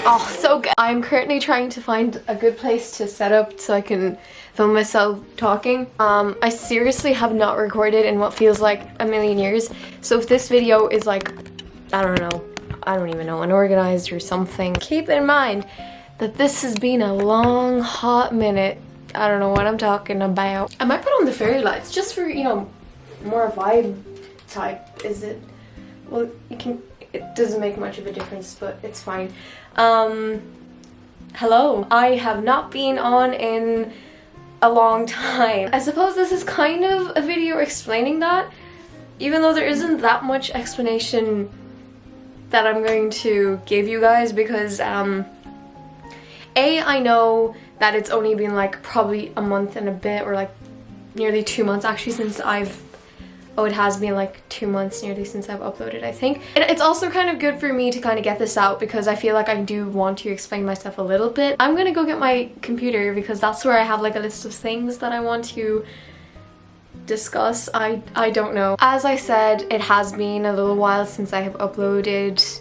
Oh, so good. I'm currently trying to find a good place to set up so I can film myself talking. I seriously have not recorded in what feels like a million years. So if this video is like, I don't even know, unorganized or something, keep in mind that this has been a long, hot minute. I don't know what I'm talking about. I might put on the fairy lights just for, you know, more vibe type. Is it? Well, you can, it doesn't make much of a difference, but it's fine. Hello. I have not been on in a long time. I suppose this is kind of a video explaining that, even though there isn't that much explanation that I'm going to give you guys, because I know that it's only been like probably a month and a bit, or like nearly 2 months actually since it has been like 2 months nearly since I've uploaded, I think. It's also kind of good for me to kind of get this out because I feel like I do want to explain myself a little bit. I'm gonna go get my computer because that's where I have like a list of things that I want to discuss. I don't know. As I said, it has been a little while since I have uploaded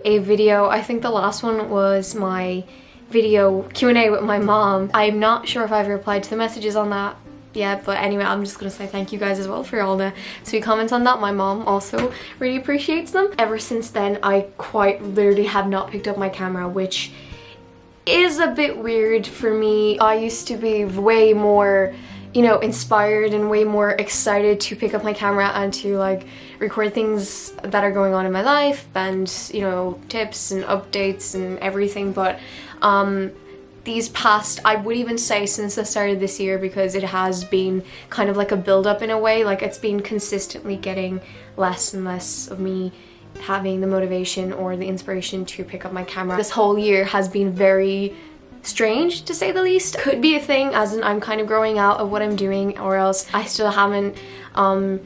a video. I think the last one was my video Q&A with my mom. I'm not sure if I've replied to the messages on that yet, but anyway, I'm just gonna say thank you guys as well for all the sweet comments on that. My mom also really appreciates them. Ever since then, I quite literally have not picked up my camera, which is a bit weird for me. I used to be way more, you know, inspired and way more excited to pick up my camera and to like record things that are going on in my life and, you know, tips and updates and everything. But these past, I would even say since the start of this year, because it has been kind of like a build-up in a way, like it's been consistently getting less and less of me having the motivation or the inspiration to pick up my camera. This whole year has been very strange, to say the least. Could be a thing, as in I'm kind of growing out of what I'm doing, or else I still haven't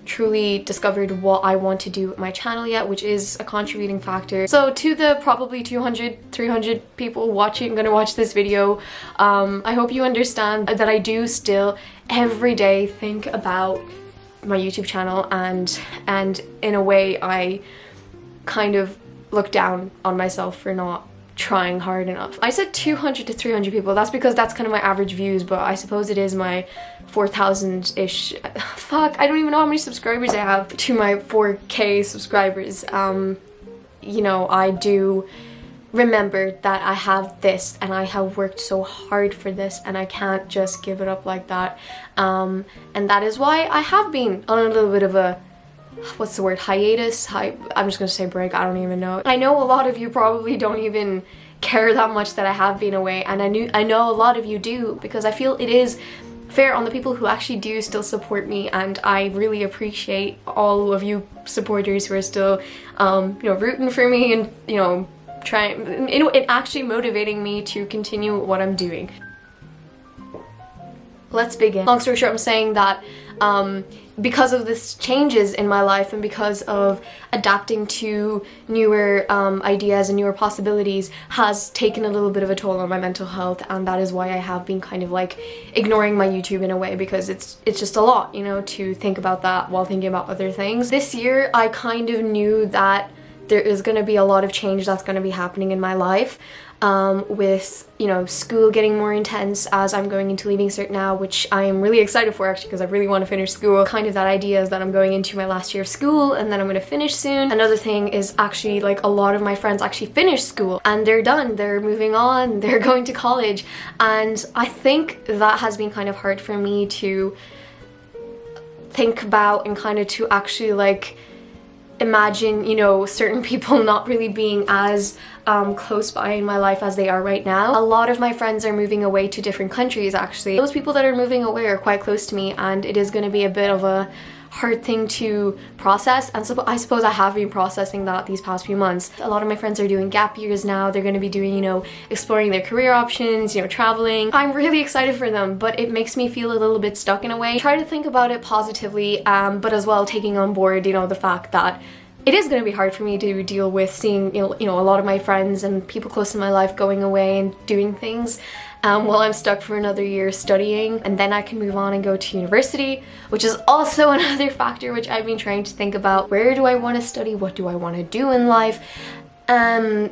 truly discovered what I want to do with my channel yet, which is a contributing factor. So to the probably 200, 300 people gonna watch this video, I hope you understand that I do still every day think about my YouTube channel, and in a way I kind of look down on myself for not trying hard enough. I said 200 to 300 people. That's because that's kind of my average views, but I suppose it is my 4,000-ish. Fuck, I don't even know how many subscribers I have to my 4K subscribers. You know, I do remember that I have this and I have worked so hard for this and I can't just give it up like that. And that is why I have been on a little bit of a, what's the word, hiatus? I'm just gonna say break, I don't even know. I know a lot of you probably don't even care that much that I have been away, and I know a lot of you do, because I feel it is fair on the people who actually do still support me, and I really appreciate all of you supporters who are still you know, rooting for me and, you know, trying, and actually motivating me to continue what I'm doing. Let's begin. Long story short, I'm saying that because of this changes in my life and because of adapting to newer ideas and newer possibilities has taken a little bit of a toll on my mental health, and that is why I have been kind of like ignoring my YouTube in a way, because it's just a lot, you know, to think about that while thinking about other things. This year I kind of knew that there is going to be a lot of change that's going to be happening in my life, with, you know, school getting more intense as I'm going into Leaving Cert now, which I am really excited for actually, because I really want to finish school. Kind of that idea is that I'm going into my last year of school and then I'm going to finish soon. Another thing is actually like a lot of my friends actually finished school and they're done, they're moving on, they're going to college, and I think that has been kind of hard for me to think about and kind of to actually like imagine, you know, certain people not really being as close by in my life as they are right now. A lot of my friends are moving away to different countries actually. Those people that are moving away are quite close to me, and it is going to be a bit of a hard thing to process, and so I suppose I have been processing that these past few months. A lot of my friends are doing gap years now. They're going to be doing, you know, exploring their career options, you know, traveling. I'm really excited for them, but it makes me feel a little bit stuck in a way. Try to think about it positively, but as well taking on board, you know, the fact that it is going to be hard for me to deal with seeing, you know, a lot of my friends and people close to my life going away and doing things while I'm stuck for another year studying, and then I can move on and go to university, which is also another factor which I've been trying to think about. Where do I want to study? What do I want to do in life?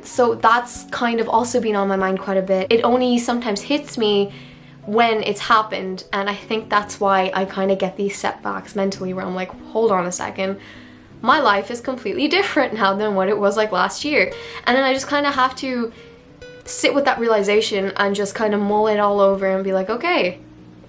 So that's kind of also been on my mind quite a bit. It only sometimes hits me when it's happened, and I think that's why I kind of get these setbacks mentally where I'm like, hold on a second, my life is completely different now than what it was like last year. And then I just kind of have to sit with that realization and just kind of mull it all over and be like, okay,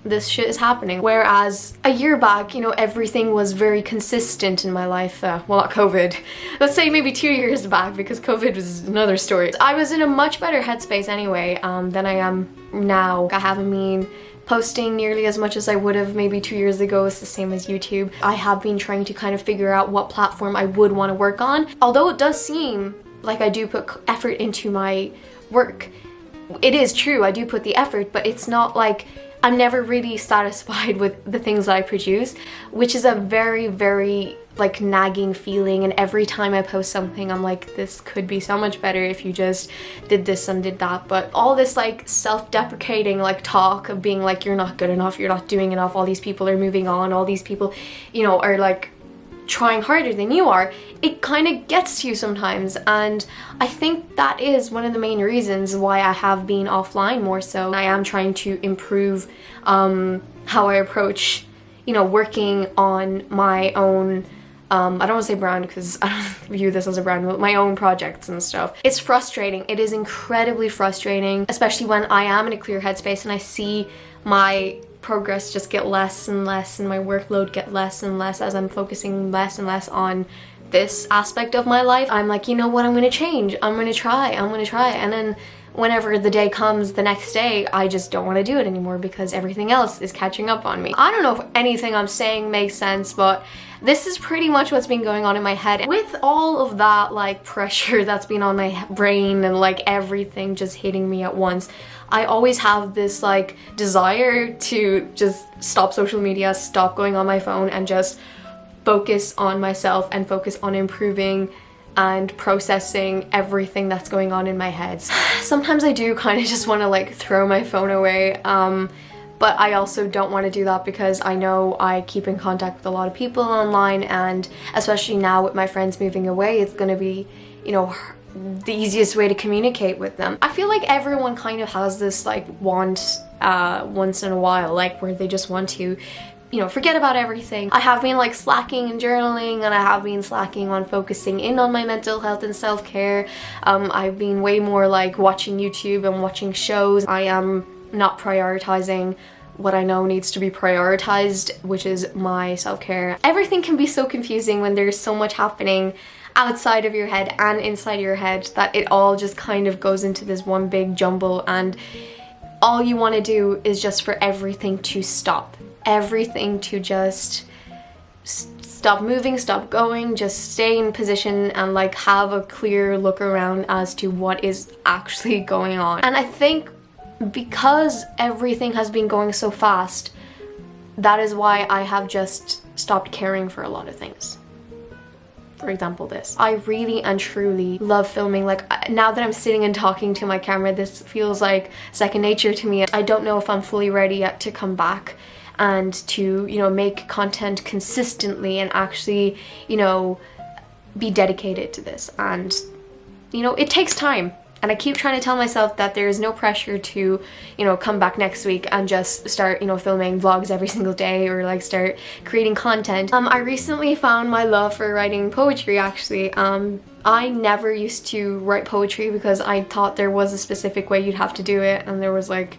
this shit is happening. Whereas a year back, you know, everything was very consistent in my life. Well, not COVID. Let's say maybe 2 years back, because COVID was another story. I was in a much better headspace anyway than I am now. I haven't been posting nearly as much as I would have maybe 2 years ago. It's the same as YouTube. I have been trying to kind of figure out what platform I would want to work on. Although it does seem like I do put effort into my work. It is true, I do put the effort, but it's not like I'm never really satisfied with the things that I produce, which is a very, very like nagging feeling. And every time I post something, I'm like, this could be so much better if you just did this and did that. But all this like self-deprecating like talk of being like, you're not good enough, you're not doing enough, all these people are moving on, all these people, you know, are like trying harder than you are, it kind of gets to you sometimes. And I think that is one of the main reasons why I have been offline more so. I am trying to improve how I approach, you know, working on my own I don't want to say brand because I don't view this as a brand, but my own projects and stuff. It's frustrating. It is incredibly frustrating, especially when I am in a clear headspace and I see my progress just get less and less and my workload get less and less as I'm focusing less and less on this aspect of my life. I'm like, you know what, I'm gonna change, I'm gonna try, and then whenever the day comes the next day, I just don't want to do it anymore because everything else is catching up on me. I don't know if anything I'm saying makes sense, but this is pretty much what's been going on in my head. With all of that like pressure that's been on my brain and like everything just hitting me at once, I always have this like desire to just stop social media, stop going on my phone, and just focus on myself and focus on improving and processing everything that's going on in my head. Sometimes I do kind of just want to like throw my phone away, but I also don't want to do that because I know I keep in contact with a lot of people online, and especially now with my friends moving away, it's going to be, you know, the easiest way to communicate with them. I feel like everyone kind of has this like want once in a while, like where they just want to, you know, forget about everything. I have been like slacking in journaling, and I have been slacking on focusing in on my mental health and self-care. I've been way more like watching YouTube and watching shows. I am not prioritizing what I know needs to be prioritized, which is my self-care. Everything can be so confusing when there's so much happening outside of your head and inside your head that it all just kind of goes into this one big jumble, and all you want to do is just for everything to stop. Everything to just stop moving, stop going, just stay in position and like have a clear look around as to what is actually going on. And I think because everything has been going so fast, that is why I have just stopped caring for a lot of things. For example, this. I really and truly love filming. Like now that I'm sitting and talking to my camera, this feels like second nature to me. I don't know if I'm fully ready yet to come back and to, you know, make content consistently and actually, you know, be dedicated to this. And, you know, it takes time. And I keep trying to tell myself that there is no pressure to, you know, come back next week and just start, you know, filming vlogs every single day or like start creating content. I recently found my love for writing poetry actually. I never used to write poetry because I thought there was a specific way you'd have to do it, and there was like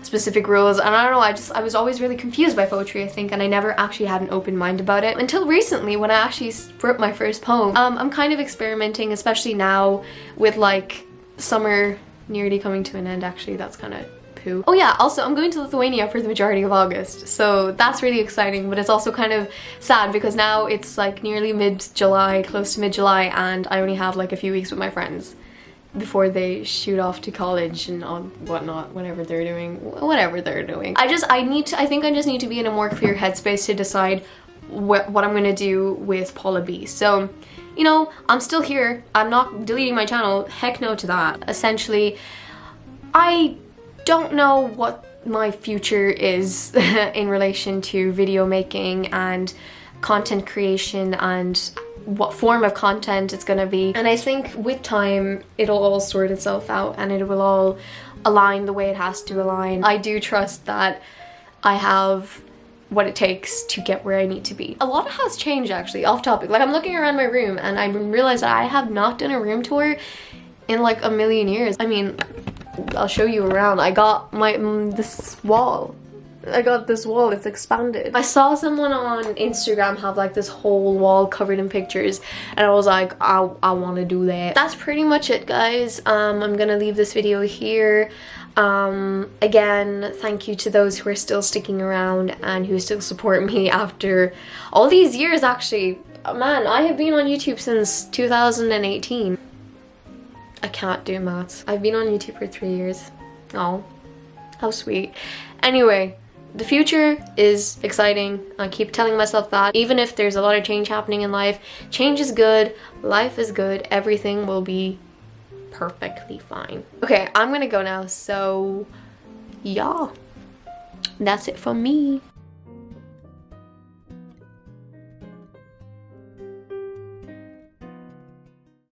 specific rules, and I don't know, I was always really confused by poetry, I think, and I never actually had an open mind about it until recently when I actually wrote my first poem. I'm kind of experimenting, especially now with like summer nearly coming to an end. Actually, that's kind of poo. Oh yeah, also I'm going to Lithuania for the majority of August, so that's really exciting, but it's also kind of sad because now it's like nearly mid-July, close to mid-July, and I only have like a few weeks with my friends before they shoot off to college and whatnot, whatever they're doing. I think I just need to be in a more clear headspace to decide what I'm gonna do with Paula B. So, you know, I'm still here. I'm not deleting my channel. Heck no to that. Essentially, I don't know what my future is in relation to video making and content creation and what form of content it's gonna be. And I think with time, it'll all sort itself out and it will all align the way it has to align. I do trust that I have what it takes to get where I need to be. A lot has changed actually, off topic. Like I'm looking around my room and I realized that I have not done a room tour in like a million years. I mean, I'll show you around. I got this wall. I got this wall, it's expanded. I saw someone on Instagram have like this whole wall covered in pictures and I was like, I want to do that. That's pretty much it, guys. I'm gonna leave this video here. Again, thank you to those who are still sticking around and who still support me after all these years. Actually, man, I have been on YouTube since 2018. I can't do maths. I've been on YouTube for 3 years. Oh, how sweet. Anyway, the future is exciting. I keep telling myself that. Even if there's a lot of change happening in life, change is good, life is good, everything will be perfectly fine. Okay, I'm gonna go now, so yeah, that's it from me.